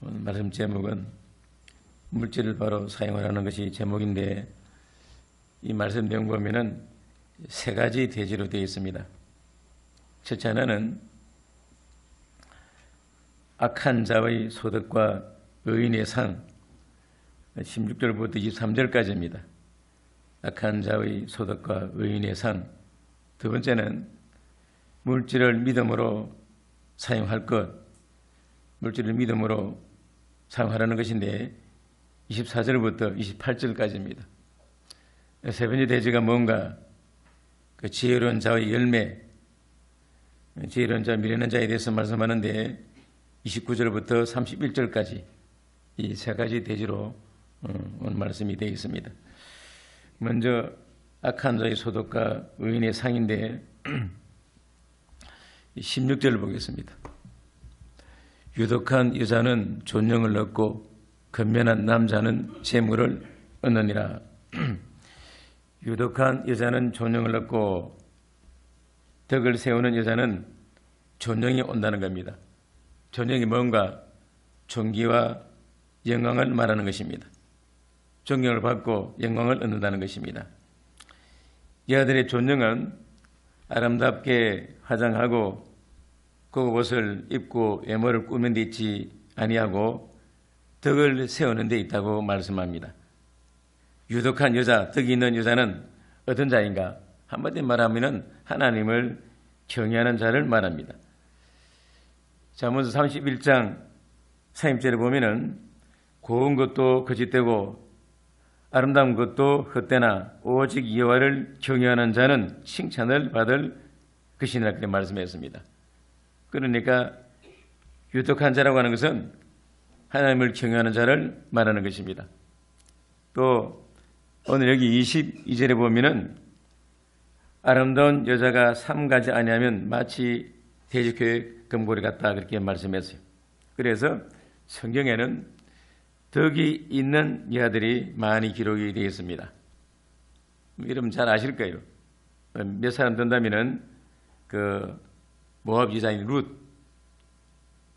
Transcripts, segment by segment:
오늘 말씀 제목은 물질을 바로 사용하라는 것이 제목인데, 이 말씀 내용 보면은 세 가지 대지로 되어 있습니다. 첫째 하나는 악한 자의 소득과 의인의 상, 16절부터 23절까지입니다. 악한 자의 소득과 의인의 상. 두 번째는 물질을 믿음으로 사용할 것, 물질을 믿음으로 사용하라는 것인데 24절부터 28절까지입니다. 세 번째 대지가 뭔가, 그 지혜로운 자의 열매, 지혜로운 자, 미련한 자에 대해서 말씀하는데 29절부터 31절까지 이 세 가지 대지로 오늘 말씀이 되어 있습니다. 먼저 악한 자의 소득과 의인의 상인데 16절을 보겠습니다. 유독한 여자는 존영을 얻고 건면한 남자는 재물을 얻느니라. 유독한 여자는 존영을 얻고, 덕을 세우는 여자는 존영이 온다는 겁니다. 존영이 뭔가? 존귀와 영광을 말하는 것입니다. 존경을 받고 영광을 얻는다는 것입니다. 여자들의 존영은 아름답게 화장하고 고급 옷을 입고 외모를 꾸민 데 있지 아니하고 덕을 세우는 데 있다고 말씀합니다. 유독한 여자, 덕이 있는 여자는 어떤 자인가? 한마디로 말하면 하나님을 경외하는 자를 말합니다. 자, 먼저 31장 4절에 보면은 고운 것도 거짓되고 아름다운 것도 헛되나 오직 여호와를 경외하는 자는 칭찬을 받을 것이니라, 그렇게 말씀했습니다. 그러니까 유독한 자라고 하는 것은 하나님을 경외하는 자를 말하는 것입니다. 또 오늘 여기 22절에 보면은 아름다운 여자가 삼가지 아니하면 마치 돼지교회 금고리 같다, 그렇게 말씀했어요. 그래서 성경에는 덕이 있는 여자들이 많이 기록이 되어 있습니다. 여러분 잘 아실 거예요. 몇 사람 든다면은 모압 여자인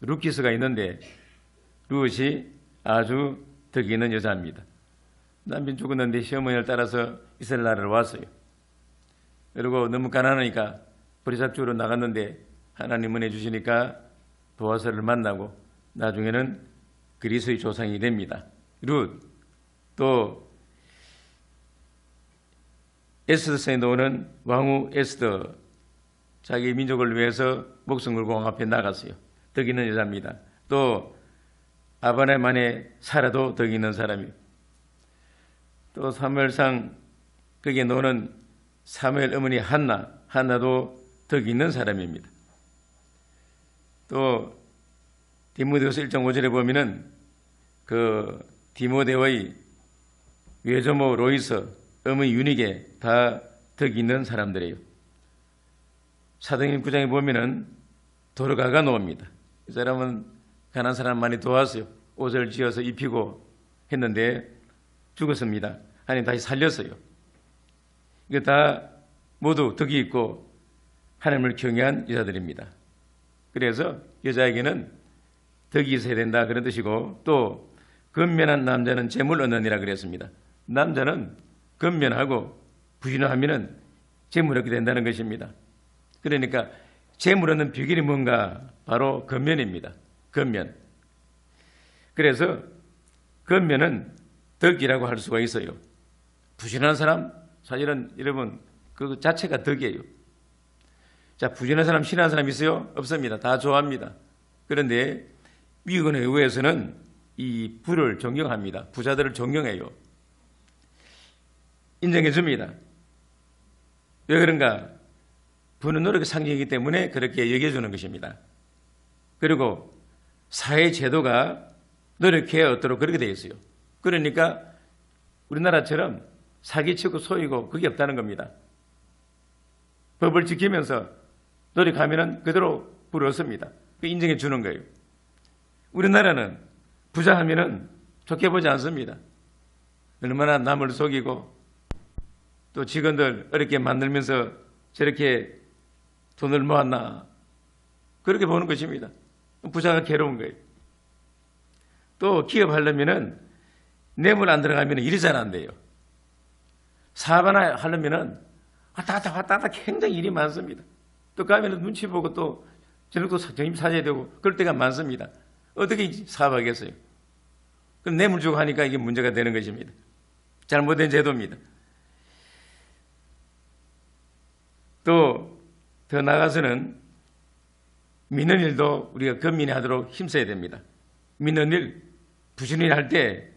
룻기스가 있는데 룻이 아주 덕이 있는 여자입니다. 남편 죽었는데 시어머니를 따라서 이스라엘 나라를 왔어요. 그리고 너무 가난하니까 버리잡주로 나갔는데 하나님 은혜 주시니까 보아스를 만나고 나중에는 그리스의 조상이 됩니다. 룻. 또 에스더서에 나오는 왕후 에스더, 자기 민족을 위해서 목숨 걸고 왕 앞에 나갔어요. 덕 있는 여자입니다. 또 아브라함 안에 사라도 덕 있는 사람이에요. 또 사무엘상 거기에 나오는 사무엘 어머니 한나도 덕 있는 사람입니다. 또 디모데후서 1장 5절에 보면은 디모데의 외조모 로이스, 어머니 유니게 다 덕 있는 사람들이에요. 사도행전 9장에 보면은 도르가가 나옵니다. 이 사람은 가난한 사람 많이 도왔어요. 옷을 지어서 입히고 했는데 죽었습니다. 하나님 다시 살렸어요. 이거 다 모두 덕이 있고 하나님을 경외한 여자들입니다. 그래서 여자에게는 덕이 있어야 된다, 그런 뜻이고, 또 건면한 남자는 재물 얻느니라 그랬습니다. 남자는 건면하고 부인하면은 재물 얻게 된다는 것입니다. 그러니까 재물 얻는 비결이 뭔가? 바로 건면입니다. 건면. 그래서 건면은 덕이라고 할 수가 있어요. 부진한 사람, 사실은 여러분 그 자체가 덕이에요. 자, 부진한 사람, 싫어하는 사람 있어요? 없습니다. 다 좋아합니다. 그런데 미국의 의회에서는 이 부를 존경합니다. 부자들을 존경해요. 인정해 줍니다. 왜 그런가? 부는 노력의 상징이기 때문에 그렇게 여겨 주는 것입니다. 그리고 사회 제도가 노력해 얻도록 그렇게 되어 있어요. 그러니까 우리나라처럼 사기치고 소이고 그게 없다는 겁니다. 법을 지키면서 노력하면은 그대로 부를 얻습니다. 그 인정해 주는 거예요. 우리나라는 부자 하면은 좋게 보지 않습니다. 얼마나 남을 속이고 또 직원들 어렵게 만들면서 저렇게 돈을 모았나, 그렇게 보는 것입니다. 부자가 괴로운 거예요. 또 기업하려면은 뇌물 안 들어가면 일이 잘 안 돼요. 사업 하나 하려면은 왔다 갔다 굉장히 일이 많습니다. 또 가면은 눈치 보고 또 저녁도 점심 사줘야 되고 그럴 때가 많습니다. 어떻게 사업하겠어요? 그럼 뇌물 주고 하니까 이게 문제가 되는 것입니다. 잘못된 제도입니다. 또 더 나아가서는 믿는 일도 우리가 건민히 하도록 힘써야 됩니다. 믿는 일, 부지런히 할 때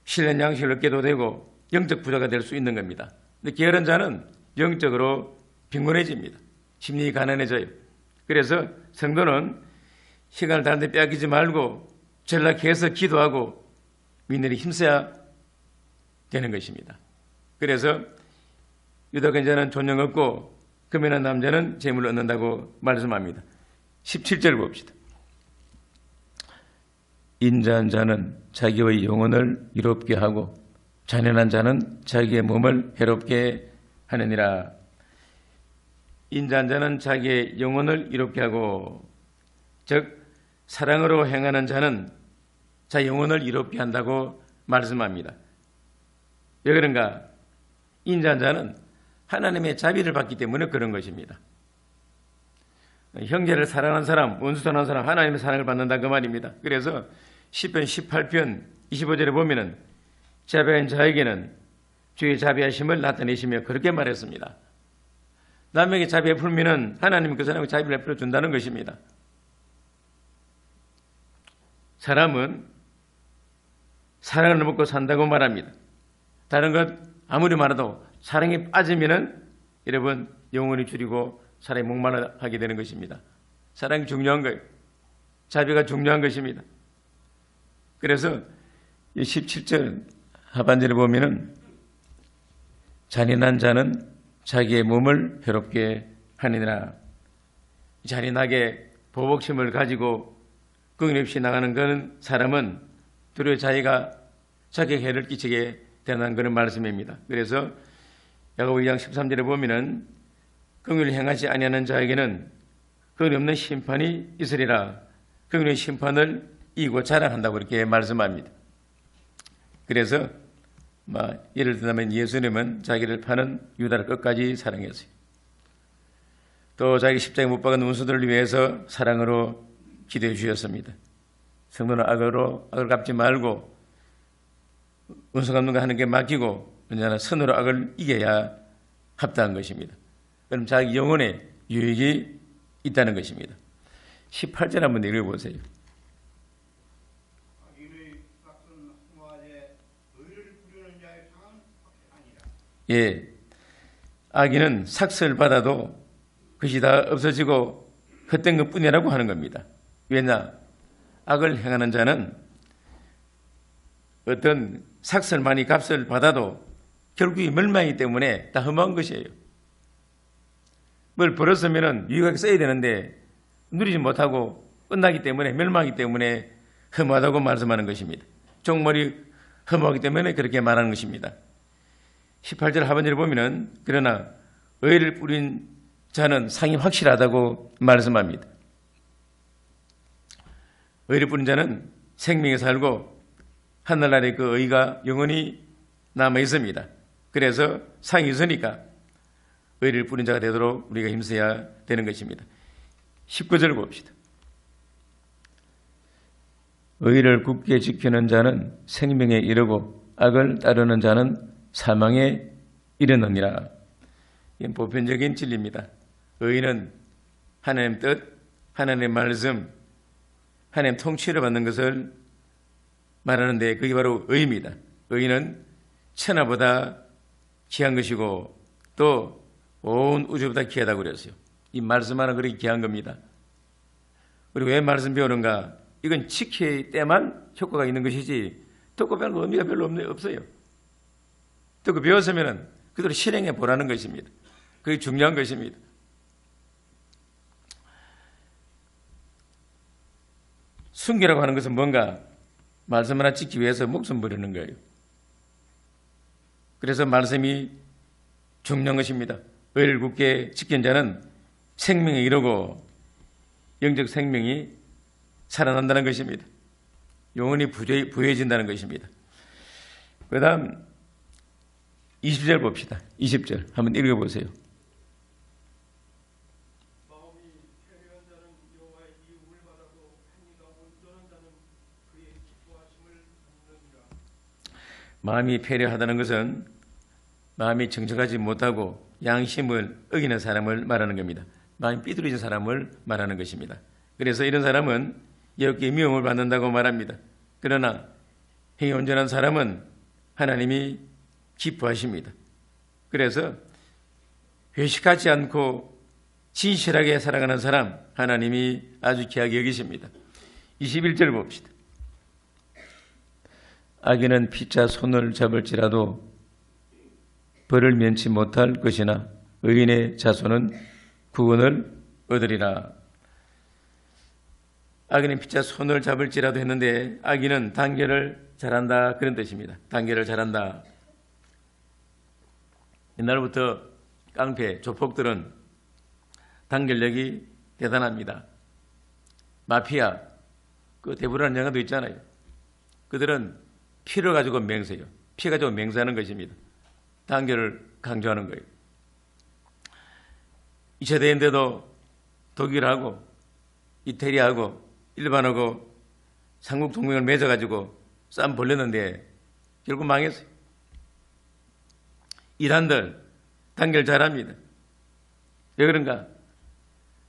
신뢰 양식을 얻게도 되고 영적 부자가 될 수 있는 겁니다. 근데 게으른 자는 영적으로 빈곤해집니다. 심령이 가난해져요. 그래서 성도는 시간을 다른 데 빼앗기지 말고 전락해서 기도하고 믿는 일에 힘써야 되는 것입니다. 그래서 유다권 자는 존경 얻고 금연한 남자는 재물을 얻는다고 말씀합니다. 17절 봅시다. 인자한 자는 자기의 영혼을 이롭게 하고 잔인한 자는 자기의 몸을 해롭게 하느니라. 인자한 자는 자기의 영혼을 이롭게 하고, 즉 사랑으로 행하는 자는 자기 영혼을 이롭게 한다고 말씀합니다. 왜 그런가? 인자한 자는 하나님의 자비를 받기 때문에 그런 것입니다. 형제를 사랑하는 사람, 원수 사랑하는 사람, 하나님의 사랑을 받는다 그 말입니다. 그래서 시편 18편 25절에 보면은 자비한 자에게는 주의 자비하심을 나타내시며 그렇게 말했습니다. 남에게 자비에 풀면은 하나님은 그 사람에게 자비를 베풀어 준다는 것입니다. 사람은 사랑을 먹고 산다고 말합니다. 다른 것 아무리 말해도 사랑에 빠지면은 여러분 영혼이 줄이고 사랑이 목말라 하게 되는 것입니다. 사랑이 중요한 거예요. 자비가 중요한 것입니다. 그래서 이 17절 하반절에 보면은 잔인한 자는 자기의 몸을 괴롭게 하느니라. 잔인하게 보복심을 가지고 끊임없이 나가는 그런 사람은 도리어 자기가 자기에게 해를 끼치게 되는 그런 말씀입니다. 그래서 야고보 2장 13절에 보면은 긍휼을 행하지 아니하는 자에게는 긍휼 없는 심판이 있으리라. 긍휼의 심판을 이기고 자랑한다고 이렇게 말씀합니다. 그래서 예를 들면 예수님은 자기를 파는 유다를 끝까지 사랑했어요. 또 자기 십자가에 못 박은 원수들을 위해서 사랑으로 기도해 주셨습니다. 성도는 악을 갚지 말고 원수 갚는 거 하는 게 맡기고 언제나 선으로 악을 이겨야 합당한 것입니다. 그럼 자기 영혼에 유익이 있다는 것입니다. 18절 한번 읽어보세요. 예, 악인은 삭슬 받아도 그것이 다 없어지고 헛된 것뿐이라고 하는 겁니다. 왜냐? 악을 행하는 자는 어떤 삭슬 많이 값을 받아도 결국이 멸망이기 때문에 다 험한 것이에요. 뭘 벌었으면 유익하게 써야 되는데 누리지 못하고 끝나기 때문에 멸망이기 때문에 험하다고 말씀하는 것입니다. 종말이 험하기 때문에 그렇게 말하는 것입니다. 18절 하반절에 보면은 그러나 의를 뿌린 자는 상이 확실하다고 말씀합니다. 의를 뿌린 자는 생명에 살고 하늘나라에 그 의가 영원히 남아 있습니다. 그래서 상이 있으니까 의를 뿌린 자가 되도록 우리가 힘써야 되는 것입니다. 19절 봅시다. 의를 굳게 지키는 자는 생명에 이르고 악을 따르는 자는 사망에 이르느니라. 이건 보편적인 진리입니다. 의는 하나님 뜻, 하나님의 말씀, 하나님 통치를 받는 것을 말하는데 그게 바로 의입니다. 의는 천하보다 귀한 것이고 또 온 우주보다 귀하다고 그랬어요. 이 말씀 하나 그렇게 귀한 겁니다. 그리고 왜 말씀 배우는가? 이건 지킬 때만 효과가 있는 것이지 듣고 배우는 의미가 별로 없어요. 듣고 배웠으면 그대로 실행해 보라는 것입니다. 그게 중요한 것입니다. 순교라고 하는 것은 뭔가? 말씀 하나 지키기 위해서 목숨 버리는 거예요. 그래서 말씀이 중요한 것입니다. 의를 굳게 지킨 자는 생명에 이르고 영적 생명이 살아난다는 것입니다. 영혼이 부유해진다는 것입니다. 그 다음 20절 봅시다. 20절 한번 읽어보세요. 마음이 패려하다는 것은 마음이 정직하지 못하고 양심을 어기는 사람을 말하는 겁니다. 마음이 삐뚤어진 사람을 말하는 것입니다. 그래서 이런 사람은 여호와께 미움을 받는다고 말합니다. 그러나 행위 온전한 사람은 하나님이 기뻐하십니다. 그래서 회식하지 않고 진실하게 살아가는 사람 하나님이 아주 귀하게 여기십니다. 21절 봅시다. 악인은 피차 손을 잡을지라도 벌을 면치 못할 것이나 의인의 자손은 구원을 얻으리라. 악인은 피차 손을 잡을지라도 했는데 악인은 단결을 잘한다 그런 뜻입니다. 단결을 잘한다. 옛날부터 깡패, 조폭들은 단결력이 대단합니다. 마피아, 그 대부라는 영화도 있잖아요. 그들은 피를 가지고 맹세해요. 피 가지고 맹세하는 것입니다. 단결을 강조하는 거예요. 2차 대전 때도 독일하고 이태리하고 일본하고 삼국 동맹을 맺어가지고 싸움 벌렸는데 결국 망했어요. 이란들 단결 잘합니다. 왜 그런가?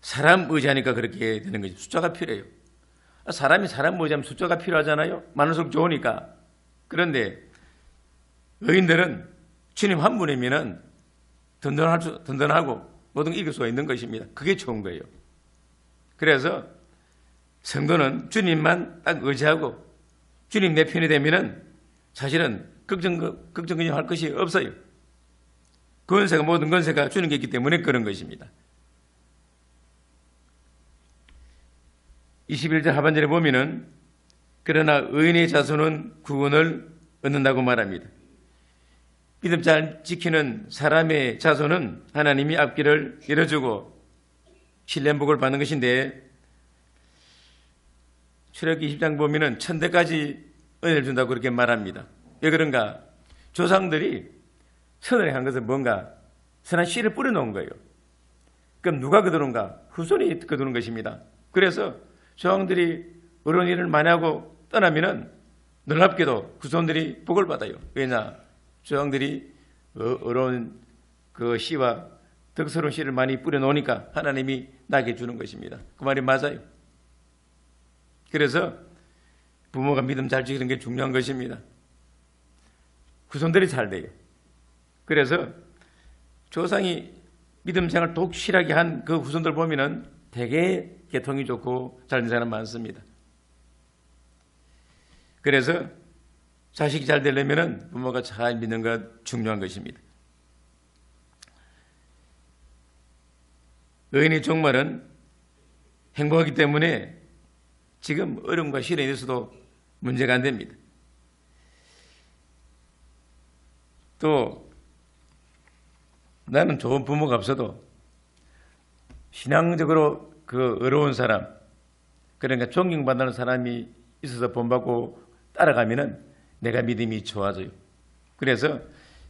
사람 의지하니까 그렇게 되는 거죠. 숫자가 필요해요. 사람이 사람 의지하면 숫자가 필요하잖아요. 많을수록 좋으니까. 그런데 의인들은 주님 한 분이면 든든하고 모든 걸 이길 수가 있는 것입니다. 그게 좋은 거예요. 그래서 성도는 주님만 딱 의지하고 주님 내 편이 되면은 사실은 걱정근심 할 것이 없어요. 권세가 모든 권세가 주님께 있기 때문에 그런 것입니다. 21절 하반절에 보면은 그러나 의인의 자손은 구원을 얻는다고 말합니다. 믿음 잘 지키는 사람의 자손은 하나님이 앞길을 열어주고 신뢰복을 받는 것인데 출애굽기 20장 보면은 1000대까지 은혜를 준다고 그렇게 말합니다. 왜 그런가? 조상들이 선을 한 것은 뭔가 선한 씨를 뿌려놓은 거예요. 그럼 누가 거두는가? 후손이 거두는 것입니다. 그래서 조상들이 어려운 일을 많이 하고 떠나면은 놀랍게도 후손들이 복을 받아요. 왜냐? 조상들이 어려운 그 씨와 덕스러운 씨를 많이 뿌려놓으니까 하나님이 나게 주는 것입니다. 그 말이 맞아요. 그래서 부모가 믿음 잘 지키는 게 중요한 것입니다. 후손들이 잘 돼요. 그래서 조상이 믿음 생활 독실하게 한 그 후손들 보면은 되게 개통이 좋고 잘된 사람 많습니다. 그래서 자식이 잘 되려면은 부모가 잘 믿는 것 중요한 것입니다. 의인의 종말은 행복하기 때문에 지금 어려움과 시련에 있어도 문제가 안 됩니다. 또 나는 좋은 부모가 없어도 신앙적으로 그 어려운 사람, 그러니까 존경받는 사람이 있어서 본받고 따라가면은 내가 믿음이 좋아져요. 그래서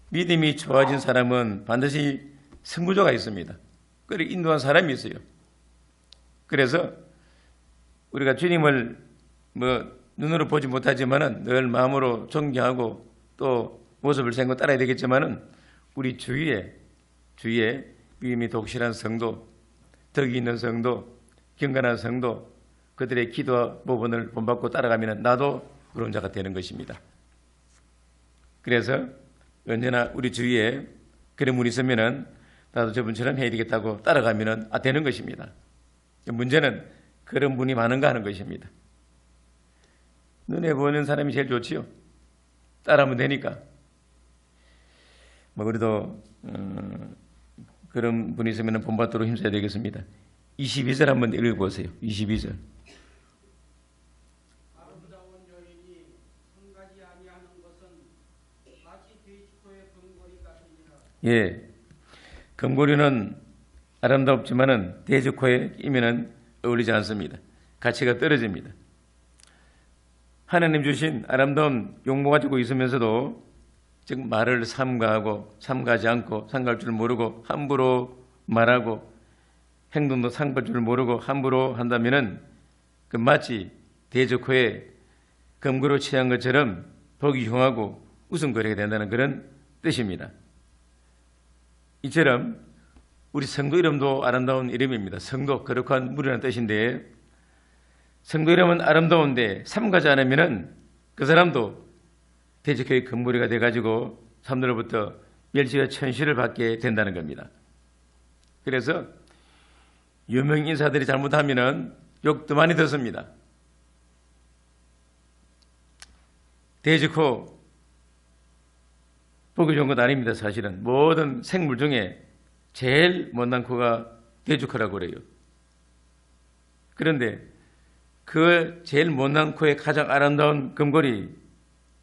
믿음이 좋아진 사람은 반드시 선구자가 있습니다. 그리고 인도한 사람이 있어요. 그래서 우리가 주님을 눈으로 보지 못하지만은 늘 마음으로 존경하고 또 모습을 생고 따라야 되겠지만은 우리 주위에 믿음이 독실한 성도, 덕이 있는 성도, 경건한 성도, 그들의 기도와 법원을 본받고 따라가면은 나도 그런 자가 되는 것입니다. 그래서 언제나 우리 주위에 그런 분이 있으면은 나도 저분처럼 해야 되겠다고 따라가면은 되는 것입니다. 문제는 그런 분이 많은가 하는 것입니다. 눈에 보이는 사람이 제일 좋지요. 따라하면 되니까. 우리도 그런 분이 있으면 본받도록 힘써야 되겠습니다. 22절 한번 읽어보세요. 22절. 아름다운 여인이 성가지 아니하는 것은 마치 돼지코의 금고리 같으니라. 예, 금고리는 아름답지만은 돼지코에 끼면은 어울리지 않습니다. 가치가 떨어집니다. 하나님 주신 아름다운 용모 가지고 있으면서도 즉 말을 삼가하고 삼가하지 않고 삼가할 줄 모르고 함부로 말하고 행동도 삼갈 줄 모르고 함부로 한다면은 그 마치 대적호에 검거로 취한 것처럼 보기 흉하고 웃음거리가 된다는 그런 뜻입니다. 이처럼 우리 성도 이름도 아름다운 이름입니다. 성도, 거룩한 무리라는 뜻인데 성도 이름은 아름다운데 삼가지 않으면은 그 사람도 대적교의 금무리가 돼가지고 사람들로부터 멸시와 천시를 받게 된다는 겁니다. 그래서 유명 인사들이 잘못하면은 욕도 많이 듣습니다. 대적호 보기 좋은 것 아닙니다. 사실은 모든 생물 중에 제일 못난 코가 대적호라고 그래요. 그런데 그 제일 못난 코에 가장 아름다운 금골이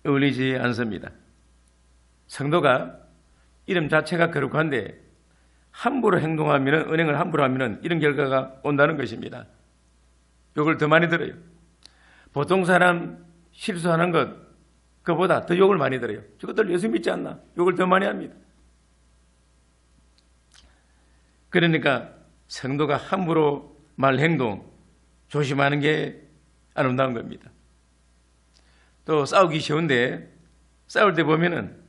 어울리지 않습니다. 성도가 이름 자체가 거룩한데 함부로 행동하면, 은행을 함부로 하면 이런 결과가 온다는 것입니다. 욕을 더 많이 들어요. 보통 사람 실수하는 것 그보다 더 욕을 많이 들어요. 저것들 예수 믿지 않나? 욕을 더 많이 합니다. 그러니까 성도가 함부로 말, 행동 조심하는 게 아름다운 겁니다. 또 싸우기 쉬운데 싸울 때 보면은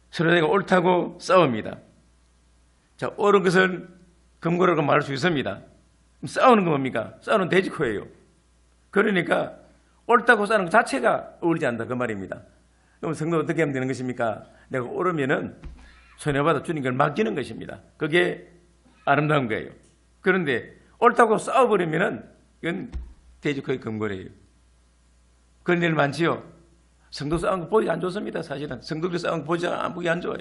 서로 내가 옳다고 싸웁니다. 자, 옳은 것을 금고라고 말할 수 있습니다. 싸우는 건 뭡니까? 싸우는 대직호예요. 그러니까 옳다고 싸우는 것 자체가 어울리지 않는다 그 말입니다. 그럼 성도가 어떻게 하면 되는 것입니까? 내가 옳으면은 손해받아 주님께 맡기는 것입니다. 그게 아름다운 거예요. 그런데 옳다고 싸워버리면은 이건 대직호의 금고래요. 그런 일 많지요. 성도 싸운 거 보기 안 좋습니다. 사실은 성도들이 싸운 거 보기 안 좋아요.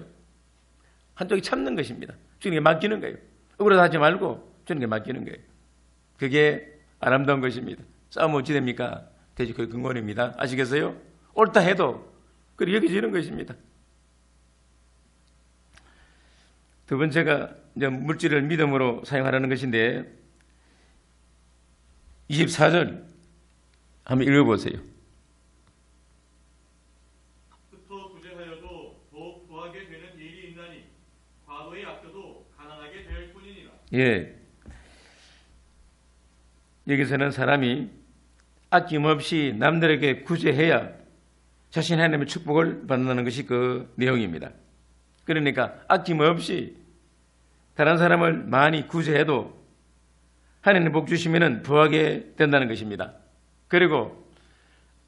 한쪽이 참는 것입니다. 주님께 맡기는 거예요. 억울하다 하지 말고 주님께 맡기는 거예요. 그게 아름다운 것입니다. 싸우면 어찌 됩니까? 대직호의 근본입니다. 아시겠어요? 옳다 해도 그렇게 여겨지는 것입니다. 두 번째가 이제 물질을 믿음으로 사용하라는 것인데 24절 한번 읽어보세요. 흩어 구제하여도 더욱 구하게 되는 일이 있나니 과도에 아껴도 가난하게 될 뿐이니라. 예. 여기서는 사람이 아낌없이 남들에게 구제해야 자신 하나님의 축복을 받는다는 것이 그 내용입니다. 그러니까 아낌없이 다른 사람을 많이 구제해도 하나님 복 주시면 부하게 된다는 것입니다. 그리고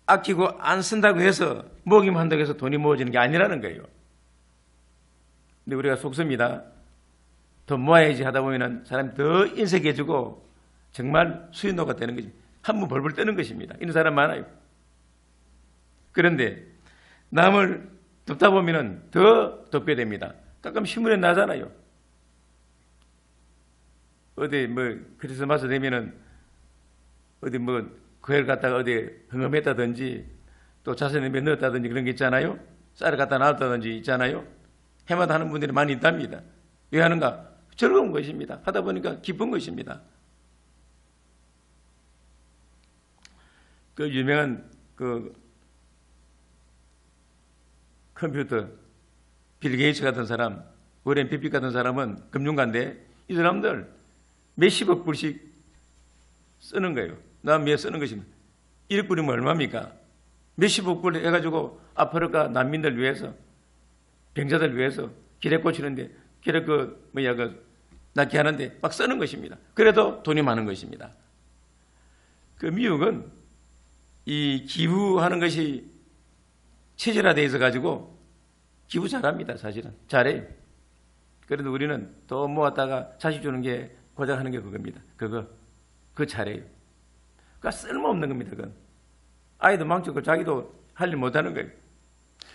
아끼고 안 쓴다고 해서 모기만 한다고 해서 돈이 모아지는 게 아니라는 거예요. 근데 우리가 속습니다. 더 모아야지 하다 보면 사람이 더 인색해지고 정말 수인도가 되는 거지. 한번 벌벌 떠는 것입니다. 이런 사람 많아요. 그런데 남을 돕다 보면 더 돕게 됩니다. 가끔 신문에 나잖아요. 어디 크리스마스 되면은 어디 교회를 갔다가 어디 흥엄했다든지 또 자선에 넣었다든지 그런 게 있잖아요. 쌀을 갖다 놨다든지 있잖아요. 해마다 하는 분들이 많이 있답니다. 왜 하는가? 즐거운 것입니다. 하다 보니까 기쁜 것입니다. 그 유명한 그 컴퓨터 빌 게이츠 같은 사람, 워렌 버핏 같은 사람은 금융가인데 이 사람들 몇십억 불씩 쓰는 거예요. 난 왜 쓰는 것입니다. 1억 불이면 얼마입니까? 몇십억 불 해가지고 아프리카 난민들 위해서, 병자들 위해서 기력 고치는데, 기력 낫게 하는데 막 쓰는 것입니다. 그래도 돈이 많은 것입니다. 그 미국은 이 기부하는 것이 체질화되어 있어가지고 기부 잘합니다. 사실은 잘해요. 그래도 우리는 더 모았다가 자식 주는 게 고작하는 게 그겁니다. 그거 잘해요. 그러니까 쓸모없는 겁니다. 그건 아이도 망쳤고 자기도 할 일 못하는 거예요.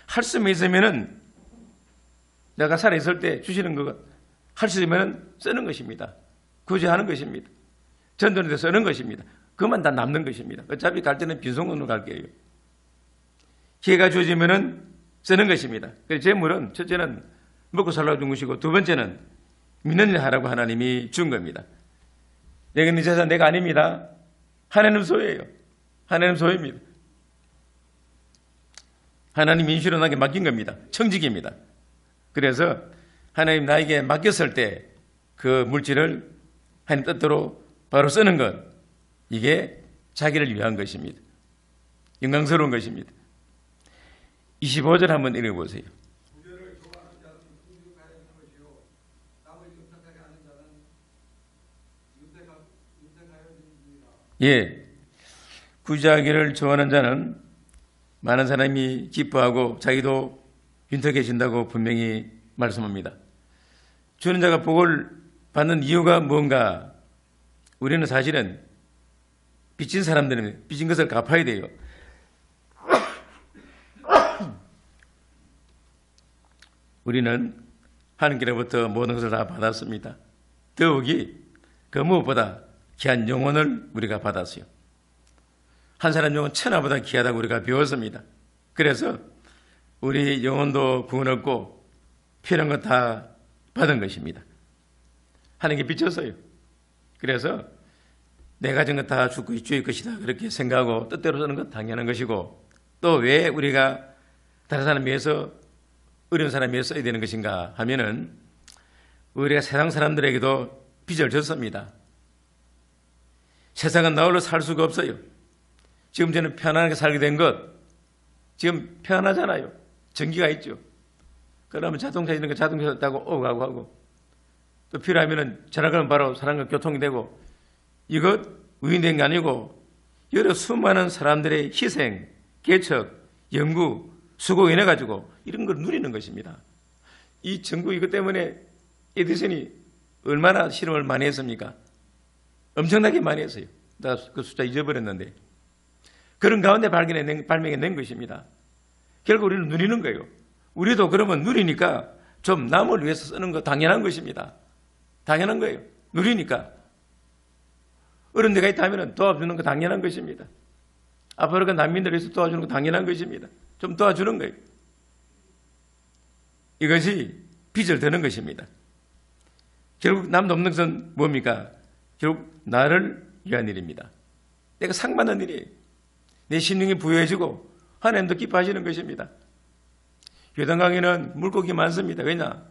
할 수만 있으면은 내가 살아있을 때 주시는 거 할 수 있으면 쓰는 것입니다. 구제하는 것입니다. 전도하는데 쓰는 것입니다. 그만 다 남는 것입니다. 어차피 갈 때는 빈손으로 갈 거예요. 기회가 주어지면은 쓰는 것입니다. 그래서 재물은 첫째는 먹고 살라고 준 것이고 두 번째는 믿는 일 하라고 하나님이 준 겁니다. 내가 네 재산 내가 아닙니다. 하나님 소유예요. 하나님 소유입니다. 하나님 인수로 나에게 맡긴 겁니다. 청직입니다. 그래서 하나님 나에게 맡겼을 때 그 물질을 하나님 뜻대로 바로 쓰는 것, 이게 자기를 위한 것입니다. 영광스러운 것입니다. 25절 한번 읽어보세요. 구제를 좋아하는 자는 풍족하여 있는 것이요 남을 윤택하게 하는 자는 윤택하여 있느니라. 예, 구제하기를 좋아하는 자는 많은 사람이 기뻐하고 자기도 윤택해진다고 분명히 말씀합니다. 주는 자가 복을 받는 이유가 뭔가? 우리는 사실은 빚진 사람들은 빚진 것을 갚아야 돼요. 우리는 하나님께로부터 모든 것을 다 받았습니다. 더욱이 그 무엇보다 귀한 영혼을 우리가 받았어요. 한 사람 영혼 천하보다 귀하다고 우리가 배웠습니다. 그래서 우리 영혼도 구원 얻고 필요한 것 다 받은 것입니다. 하나님께 빚졌어요. 그래서 내 가진 것 다 주의 것이다 그렇게 생각하고 뜻대로 쓰는 것 당연한 것이고, 또 왜 우리가 다른 사람 위해서 어려운 사람 위해서 써야 되는 것인가 하면은 우리가 세상 사람들에게도 빚을 졌습니다. 세상은 나홀로 살 수가 없어요. 지금 저는 편안하게 살게 된 것, 지금 편하잖아요. 전기가 있죠. 그러면 자동차 있는 거 자동차 타고 오고 가고 하고, 또 필요하면은 전화 걸면 바로 사람과 교통이 되고, 이것 우연된 게 아니고 여러 수많은 사람들의 희생, 개척, 연구, 수고 인해 가지고 이런 걸 누리는 것입니다. 이 전국 이것 때문에 에디슨이 얼마나 실험을 많이 했습니까? 엄청나게 많이 했어요. 나 그 숫자 잊어버렸는데, 그런 가운데 발명해낸 것입니다. 결국 우리는 누리는 거예요. 우리도 그러면 누리니까 좀 남을 위해서 쓰는 거 당연한 것입니다. 당연한 거예요. 누리니까. 어른 데가 있다면 도와주는 거 당연한 것입니다. 아프리카 난민들을 위해서 도와주는 거 당연한 것입니다. 좀 도와주는 거예요. 이것이 빚을 드는 것입니다. 결국 남도 없는 것은 뭡니까? 결국 나를 위한 일입니다. 내가 상받는 일이에요. 내 심령이 부여해지고 하나님도 기뻐하시는 것입니다. 요단강에는 물고기 많습니다. 왜냐?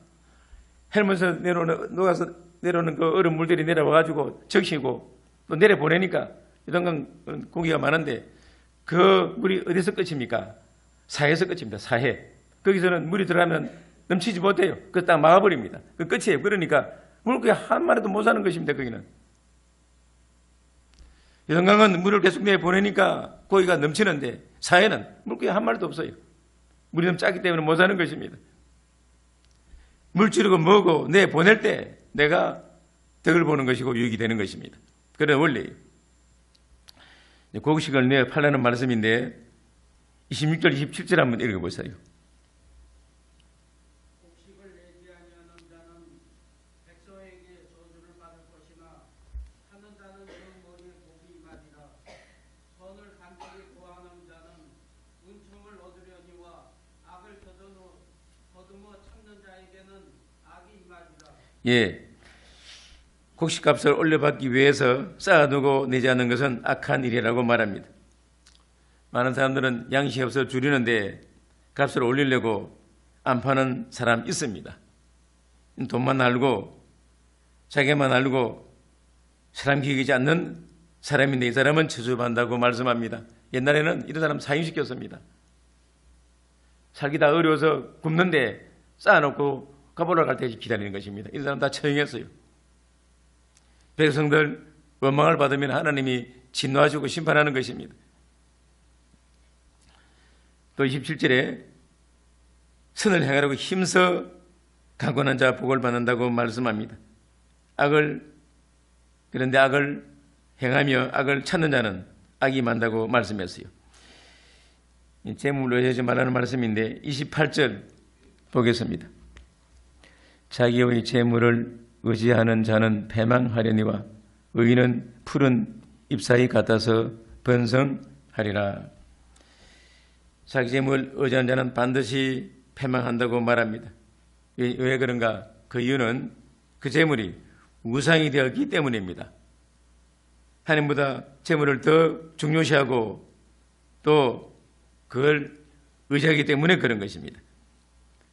헬머에서 녹아서 내려오는 그 얼음 물들이 내려와가지고 적시고 또 내려보내니까 요단강 고기가 많은데, 그 물이 어디서 끝입니까? 사해에서 끝입니다. 사해. 거기서는 물이 들어가면 넘치지 못해요. 그래서 딱 막아버립니다. 그 끝이에요. 그러니까 물고기 한 마리도 못 사는 것입니다. 거기는. 요단강은 물을 계속 내보내니까 고기가 넘치는데, 사해는 물고기 한 마리도 없어요. 물이 너무 작기 때문에 못 사는 것입니다. 물질이고 뭐고 내보낼 때 내가 덕을 보는 것이고 유익이 되는 것입니다. 그런 원리예요. 곡식을 내어 팔라는 말씀인데 26절 27절 한번 읽어보세요. 곡식을 내지 아니하는 자는 백성에게 저주를 받을 것이나 하는 자는 그 머리에 복이 임하리라. 선을 간절히 구하는 자는 은총을 얻으려니와 악을 더듬어 찾는 자에게는 악이 임하리라. 예, 곡식값을 올려받기 위해서 쌓아두고 내지 않는 것은 악한 일이라고 말합니다. 많은 사람들은 양식이 없어 줄이는데 값을 올리려고 안 파는 사람 있습니다. 돈만 알고 자기만 알고 사람 기기지 않는 사람인데 이 사람은 저주받는다고 말씀합니다. 옛날에는 이런 사람 사형시켰습니다. 살기 다 어려워서 굶는데 쌓아놓고 값 올라갈 때까지 기다리는 것입니다. 이런 사람 다 처형했어요. 백성들 원망을 받으면 하나님이 진노하시고 심판하는 것입니다. 또 27절에 선을 행하려고 힘써 강권한 자 복을 받는다고 말씀합니다. 그런데 악을 행하며 악을 찾는 자는 악이 많다고 말씀했어요. 재물로 하지 말라는 말씀인데 28절 보겠습니다. 자기의 재물을 의지하는 자는 패망하려니와 의인은 푸른 잎사귀 같아서 번성하리라. 자기 재물 의지하는 자는 반드시 패망한다고 말합니다. 왜 그런가? 그 이유는 그 재물이 우상이 되었기 때문입니다. 하나님보다 재물을 더 중요시하고 또 그걸 의지하기 때문에 그런 것입니다.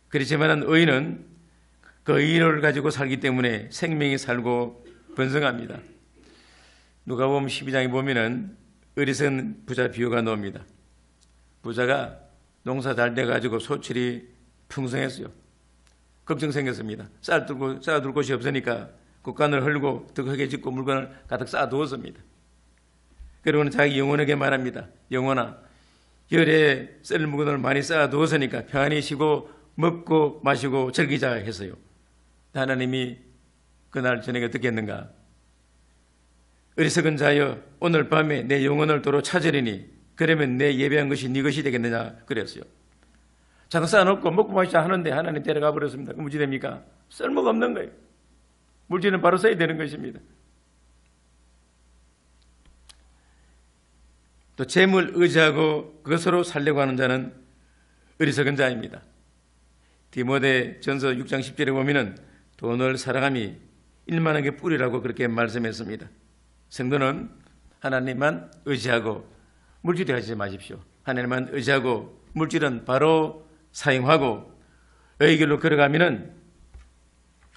그렇지만 의인은 그 의를 가지고 살기 때문에 생명이 살고 번성합니다. 누가복음 12장에 보면은 어리석은 부자 비유가 나옵니다. 부자가 농사 잘 돼가지고 소출이 풍성했어요. 걱정 생겼습니다. 쌓아둘 곳이 없으니까 곳간을 헐고 득하게 짓고 물건을 가득 쌓아두었습니다. 그러고는 자기 영혼에게 말합니다. 영혼아, 열에 썰 물건을 많이 쌓아두었으니까 편안히 쉬고 먹고 마시고 즐기자 했어요. 하나님이 그날 저녁에 듣겠는가? 어리석은 자여, 오늘 밤에 내 영혼을 도로 찾으리니 그러면 내 예배한 것이 네 것이 되겠느냐 그랬어요. 자꾸 쌓아놓고 먹고 마시자 하는데 하나님 데려가 버렸습니다. 그럼 무지 됩니까? 쓸모가 없는 거예요. 물질은 바로 써야 되는 것입니다. 또 재물 의지하고 그것으로 살려고 하는 자는 어리석은 자입니다. 디모데 전서 6장 10절에 보면은 돈을 사랑함이 일만하게 뿌리라고 그렇게 말씀했습니다. 성도는 하나님만 의지하고 물질에 하지 마십시오. 하나님만 의지하고 물질은 바로 사용하고 의의 길로 걸어가면은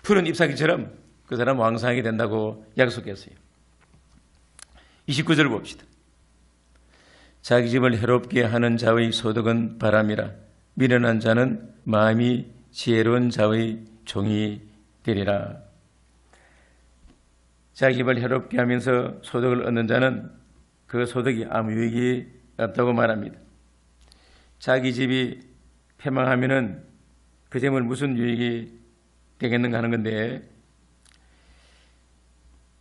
푸른 잎사귀처럼 그 사람 왕성하게 된다고 약속했어요. 29절 봅시다. 자기 집을 해롭게 하는 자의 소득은 바람이라 미련한 자는 마음이 지혜로운 자의 종이 되리라. 자기 집을 해롭게 하면서 소득을 얻는 자는 그 소득이 아무 유익이 없다고 말합니다. 자기 집이 패망하면은 그 재물 무슨 유익이 되겠는가 하는 건데,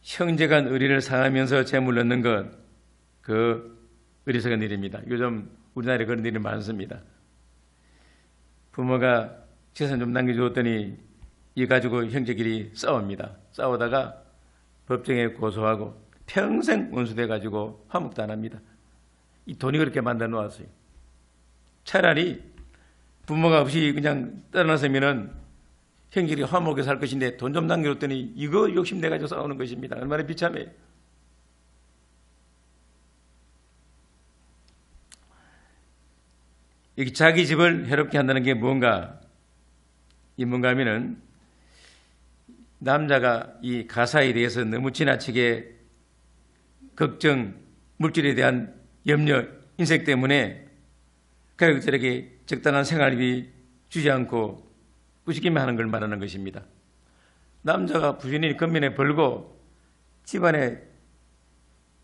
형제간 의리를 상하면서 재물 얻는 것, 그 어리석은 일입니다. 요즘 우리나라에 그런 일이 많습니다. 부모가 재산 좀 남겨주었더니 이 가지고 형제끼리 싸웁니다. 싸우다가 법정에 고소하고 평생 원수돼 가지고 화목도 안 합니다. 이 돈이 그렇게 만들어 놓았어요. 차라리 부모가 없이 그냥 떠나서면은 형제끼리 화목하게 살 것인데 돈 좀 남겨줬더니 이거 욕심내 가지고 싸우는 것입니다. 얼마나 비참해요. 여기 자기 집을 해롭게 한다는 게 뭔가 하면은 남자가 이 가사에 대해서 너무 지나치게 걱정, 물질에 대한 염려, 인색 때문에 가족들에게 적당한 생활비 주지 않고 꾸짖기만 하는 걸 말하는 것입니다. 남자가 부지런히 겉면에 벌고 집안에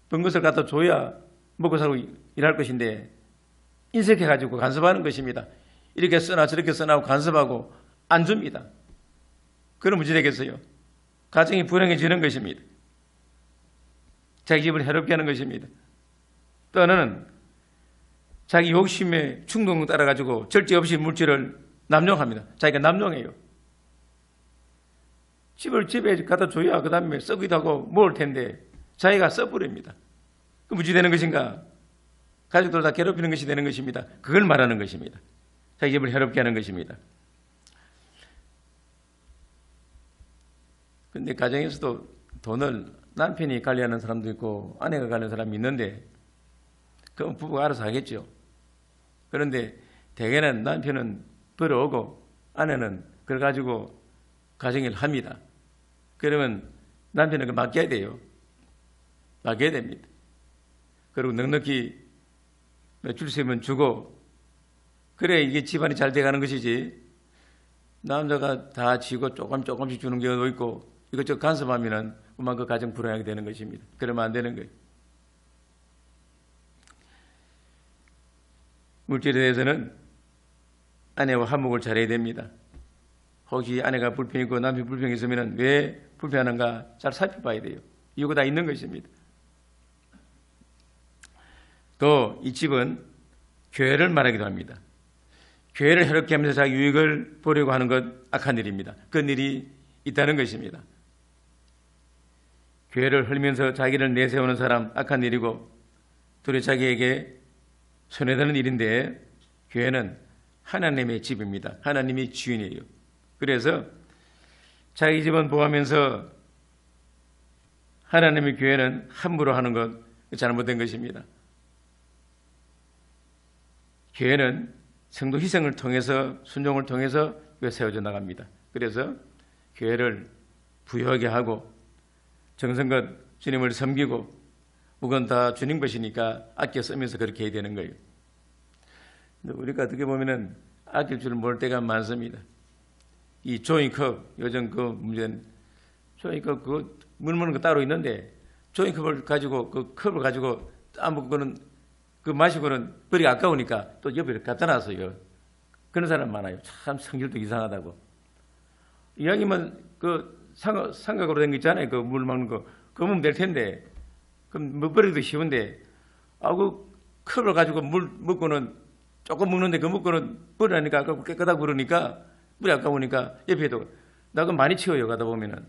번 것을 갖다 줘야 먹고 살고 일할 것인데 인색해가지고 간섭하는 것입니다. 이렇게 써나 저렇게 써나고 간섭하고 안 줍니다. 그럼 문제 되겠어요? 가정이 불행해지는 것입니다. 자기 집을 해롭게 하는 것입니다. 또 하나는 자기 욕심에 충동 따라가지고 절제 없이 물질을 남용합니다. 자기가 남용해요. 집에 갖다 줘야 그 다음에 썩기도 하고 먹을 텐데 자기가 써버립니다. 그 문제 되는 것인가? 가족들 다 괴롭히는 것이 되는 것입니다. 그걸 말하는 것입니다. 자기 집을 해롭게 하는 것입니다. 그런데 가정에서도 돈을 남편이 관리하는 사람도 있고 아내가 관리하는 사람이 있는데 그건 부부가 알아서 하겠죠. 그런데 대개는 남편은 벌어오고 아내는 그걸 가지고 가정일을 합니다. 그러면 남편은 그걸 맡겨야 돼요. 맡겨야 됩니다. 그리고 넉넉히 줄 수 있으면 주고, 그래 이게 집안이 잘 돼가는 것이지, 남자가 다 지고 조금씩 주는 경우도 있고 이것저것 간섭하면은 그만 그 가정 불행하게 되는 것입니다. 그러면 안 되는 거예요. 물질에 대해서는 아내와 화목을 잘해야 됩니다. 혹시 아내가 불평이 있고 남편이 불평이 있으면 왜 불평하는가 잘 살펴봐야 돼요. 이유가 다 있는 것입니다. 또 이 집은 교회를 말하기도 합니다. 교회를 해롭게 하면서 자기 유익을 보려고 하는 것 악한 일입니다. 그런 일이 있다는 것입니다. 교회를 헐면서 자기를 내세우는 사람 악한 일이고, 둘이 자기에게 손해되는 일인데, 교회는 하나님의 집입니다. 하나님이 주인이에요. 그래서 자기 집은 보호하면서 하나님의 교회는 함부로 하는 것 잘못된 것입니다. 교회는 성도 희생을 통해서 순종을 통해서 세워져 나갑니다. 그래서 교회를 부유하게 하고 정성껏 주님을 섬기고 무건 다 주님 것이니까 아껴 쓰면서 그렇게 해야 되는 거예요. 근데 우리가 어떻게 보면은 아낄 줄 모를 때가 많습니다. 이 종이컵, 요즘 그 문제는 종이컵 그 물 먹는 거 따로 있는데 종이컵을 가지고 그 컵을 가지고 아무거는 그 마시고는 버리기 아까우니까 또 옆에 갖다 놨어요. 그런 사람 많아요. 참 성질도 이상하다고. 이왕이면 그 삼각으로 된 거 있잖아요. 그 물 먹는 거. 그거 먹으면 될 텐데. 그럼 뭐 버리기도 쉬운데. 그 컵을 가지고 물 먹고는 조금 먹는데 그 먹고는 버리라니까 아깝고 깨끗하고 그러니까 물이 아까우니까 옆에도 나 그거 많이 치워요. 가다 보면은.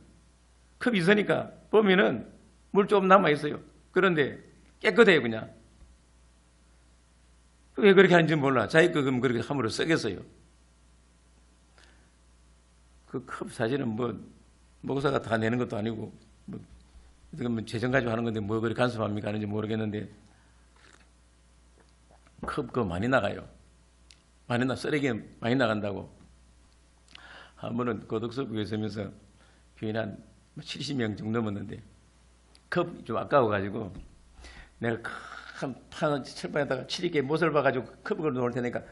컵이 있으니까 보면은 물 좀 남아있어요. 그런데 깨끗해요. 그냥. 왜 그렇게 하는지 몰라. 자기 거 그럼 그렇게 함부로 쓰겠어요. 그 컵 사실은 뭐 목사가 다 내는 것도 아니고 뭐 재정 가지고 하는 건데 뭐 그렇게 간섭합니까 하는지 모르겠는데 컵 그거 많이 나가요. 쓰레기 많이 나간다고. 한 번은 고덕서구에 있으면서 교인 한 70명 정도 넘었는데 컵 좀 아까워가지고 내가 한 철판에다가 7개 못을 봐가지고 컵을 놓을 테니까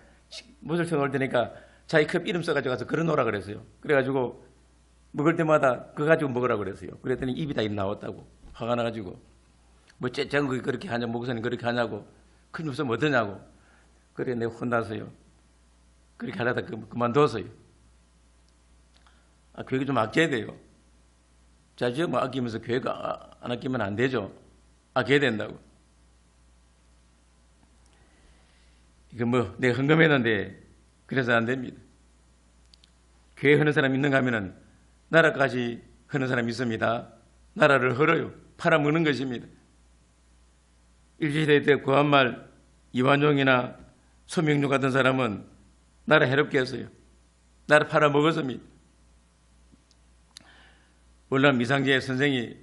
못을 쳐놓을 테니까 자기 컵 이름 써가지고 가서 걸어 놓으라 그랬어요. 그래가지고 먹을 때마다 그거 가지고 먹으라 그랬어요. 그랬더니 입이 다 나왔다고 화가 나가지고 뭐 째짱 그렇게 하냐 목사님 그렇게 하냐고 큰 웃으면 어떠냐고 그래 내가 혼나서요. 그렇게 하려다 그만뒀어요. 교회 좀 아껴야 돼요. 자주만 아끼면서 교회가 안 아끼면 안 되죠. 아껴야 된다고. 이거 뭐 내가 헌금했는데 그래서 안 됩니다. 교회 하는 사람 있는가 하면은 나라까지 하는 사람 있습니다. 나라를 헐어요. 팔아먹는 것입니다. 일제시대 때 구한말 이완용이나 소명류 같은 사람은 나라 해롭게 했어요. 나라 팔아먹었습니다. 월남 미상제 선생이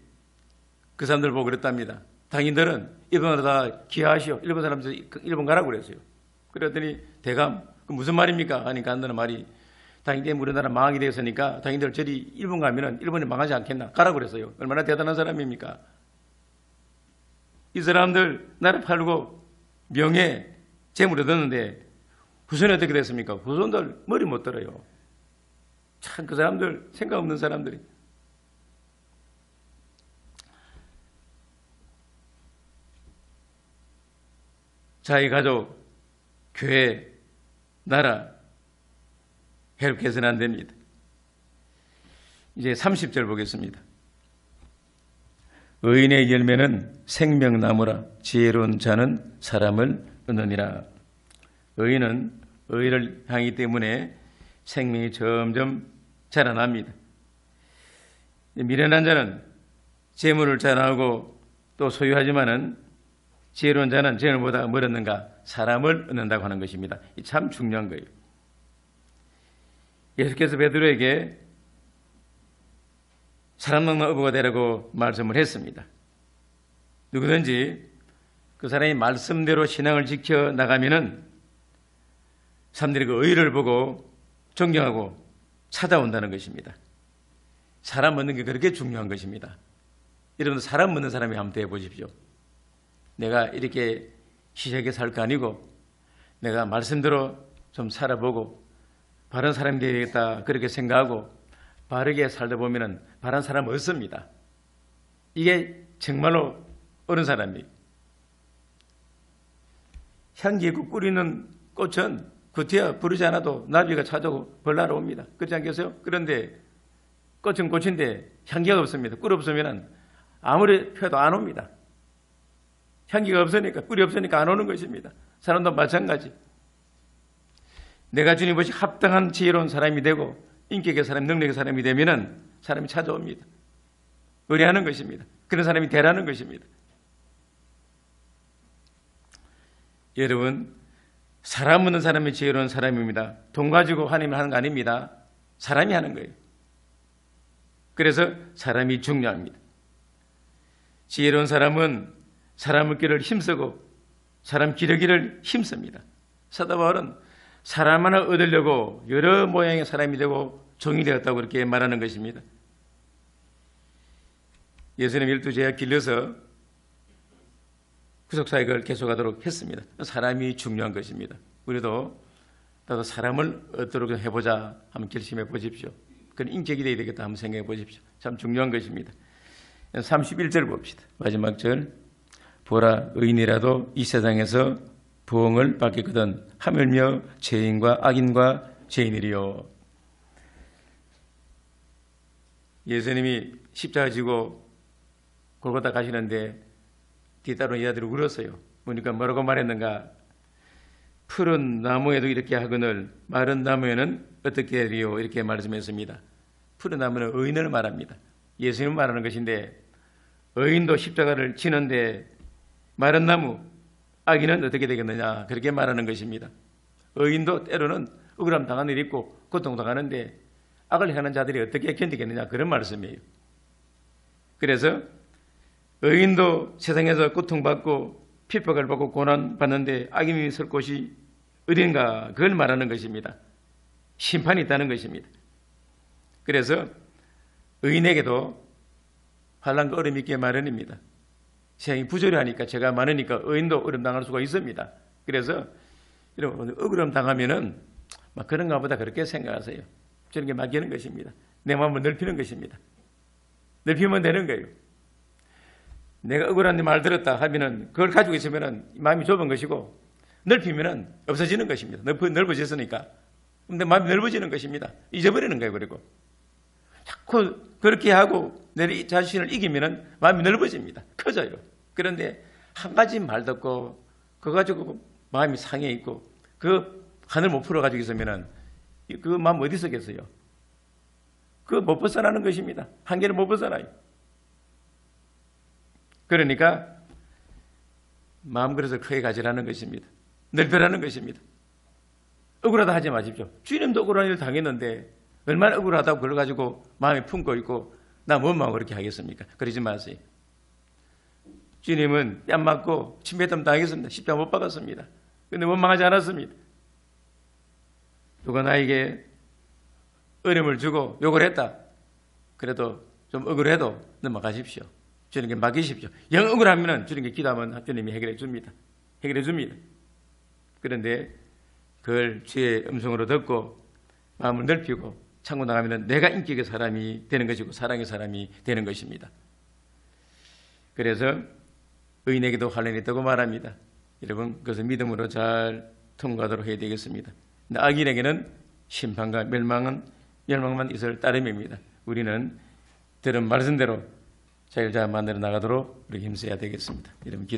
그 사람들 보고 그랬답니다. 당인들은 일본으로 다 귀화하시오. 일본 사람들 일본 가라고 그랬어요. 그랬더니 대감 그 무슨 말입니까? 하니까 한다는 말이 당인들 우리나라 망하게 되었으니까 당인들 저리 일본 가면은 일본이 망하지 않겠나? 가라고 그랬어요. 얼마나 대단한 사람입니까? 이 사람들 나라 팔고 명예, 재물 얻었는데 후손이 어떻게 됐습니까? 후손들 머리 못 들어요. 참 그 사람들 생각 없는 사람들이. 자기 가족, 교회, 나라 해롭게 해서는 안 됩니다. 이제 30절 보겠습니다. 의인의 열매는 생명나무라 지혜로운 자는 사람을 얻느니라. 의인은 의를 향하기 때문에 생명이 점점 자라납니다. 미련한 자는 재물을 자랑하고 또 소유하지만은 지혜로운 자는 재물보다 뭘 얻는가? 사람을 얻는다고 하는 것입니다. 이 참 중요한 거예요. 예수께서 베드로에게 사람 낚는 어부가 되라고 말씀을 했습니다. 누구든지 그 사람이 말씀대로 신앙을 지켜 나가면은 사람들이 그 의를 보고 존경하고 찾아온다는 것입니다. 사람 얻는 게 그렇게 중요한 것입니다. 여러분 사람 얻는 사람이 한번 되어 보십시오. 내가 이렇게 시세하게 살 거 아니고 내가 말씀대로 좀 살아보고 바른 사람이 되겠다 그렇게 생각하고 바르게 살다 보면은 바른 사람 없습니다. 이게 정말로 어른 사람이 향기 있고 뿌리는 꽃은 겉이야 부르지 않아도 나비가 찾아오고 벌 날아옵니다. 그렇지 않겠어요? 그런데 꽃은 꽃인데 향기가 없습니다. 꿀 없으면 아무리 펴도 안 옵니다. 향기가 없으니까 꿀이 없으니까 안 오는 것입니다. 사람도 마찬가지. 내가 주님 보시 합당한 지혜로운 사람이 되고 인격의 사람, 능력의 사람이 되면은 사람이 찾아옵니다. 의뢰하는 것입니다. 그런 사람이 되라는 것입니다. 여러분, 사람 없는 사람이 지혜로운 사람입니다. 돈 가지고 하나님을 하는 거 아닙니다. 사람이 하는 거예요. 그래서 사람이 중요합니다. 지혜로운 사람은 사람 얻기를 힘쓰고 사람 기르기를 힘씁니다. 사도 바울은 사람 하나 얻으려고 여러 모양의 사람이 되고 종이 되었다고 그렇게 말하는 것입니다. 예수님 12제자 길러서 구속사역을 계속하도록 했습니다. 사람이 중요한 것입니다. 우리도 나도 사람을 얻도록 해보자 한번 결심해 보십시오. 그런 인격이 되어야 되겠다 한번 생각해 보십시오. 참 중요한 것입니다. 31절 봅시다. 마지막 절. 보라, 의인이라도 이 세상에서 부흥을 받겠거든 하물며 죄인과 악인과 죄인이리요. 예수님이 십자가 지고 골고다 가시는데 뒤따로 여자들이 울었어요. 보니까 뭐라고 말했는가? 푸른 나무에도 이렇게 하거늘 마른 나무에는 어떻게 하리요? 이렇게 말씀했습니다. 푸른 나무는 의인을 말합니다. 예수님 말하는 것인데 의인도 십자가를 지는데 마른 나무, 악인은 어떻게 되겠느냐? 그렇게 말하는 것입니다. 의인도 때로는 억울함 당하는 일이 있고 고통당하는데 악을 행하는 자들이 어떻게 견디겠느냐? 그런 말씀이에요. 그래서 의인도 세상에서 고통받고 핍박을 받고 고난받는데 악인이 설 곳이 어딘가 그걸 말하는 것입니다. 심판이 있다는 것입니다. 그래서 의인에게도 환난과 어려움이 있기 마련입니다. 세상이 부조리하니까 죄가 많으니까 의인도 어려움 당할 수가 있습니다. 그래서 여러분 억울함 당하면은 막 그런가 보다 그렇게 생각하세요. 저런 게 맡기는 것입니다. 내 마음을 넓히는 것입니다. 넓히면 되는 거예요. 내가 억울한 말 들었다 하면은 그걸 가지고 있으면은 마음이 좁은 것이고 넓히면은 없어지는 것입니다. 넓어졌으니까. 근데 마음이 넓어지는 것입니다. 잊어버리는 거예요. 그리고 자꾸 그렇게 하고 내 자신을 이기면은 마음이 넓어집니다. 커져요. 그런데 한 가지 말 듣고 그거 가지고 마음이 상해 있고 그 한을 못 풀어 가지고 있으면은 그 마음 어디 있었겠어요? 그거 못 벗어나는 것입니다. 한계를 못 벗어나요. 그러니까 마음 그래서 크게 가지라는 것입니다. 넓혀라는 것입니다. 억울하다 하지 마십시오. 주님도 억울한 일을 당했는데 얼마나 억울하다고 그걸 가지고 마음에 품고 있고 나 뭔 마음으로 그렇게 하겠습니까? 그러지 마세요. 주님은 뺨 맞고 침뱉음 당했습니다. 십자가 못 박았습니다. 그런데 원망하지 않았습니다. 누가 나에게 어려움을 주고 욕을 했다. 그래도 좀 억울해도 넘어가십시오. 주님께 맡기십시오. 영 억울하면 주님께 기도하면 주님이 해결해 줍니다. 해결해 줍니다. 그런데 그걸 주의 음성으로 듣고 마음을 넓히고 참고 나가면 내가 인격의 사람이 되는 것이고 사랑의 사람이 되는 것입니다. 그래서 의인에게도 환난이 있다고 말합니다. 여러분 그것을 믿음으로 잘 통과하도록 해야 되겠습니다. 근데 악인에게는 심판과 멸망만 있을 따름입니다. 우리는 들은 말씀대로 자율자 만들어 나가도록 우리 힘써야 되겠습니다. 여러분 기도.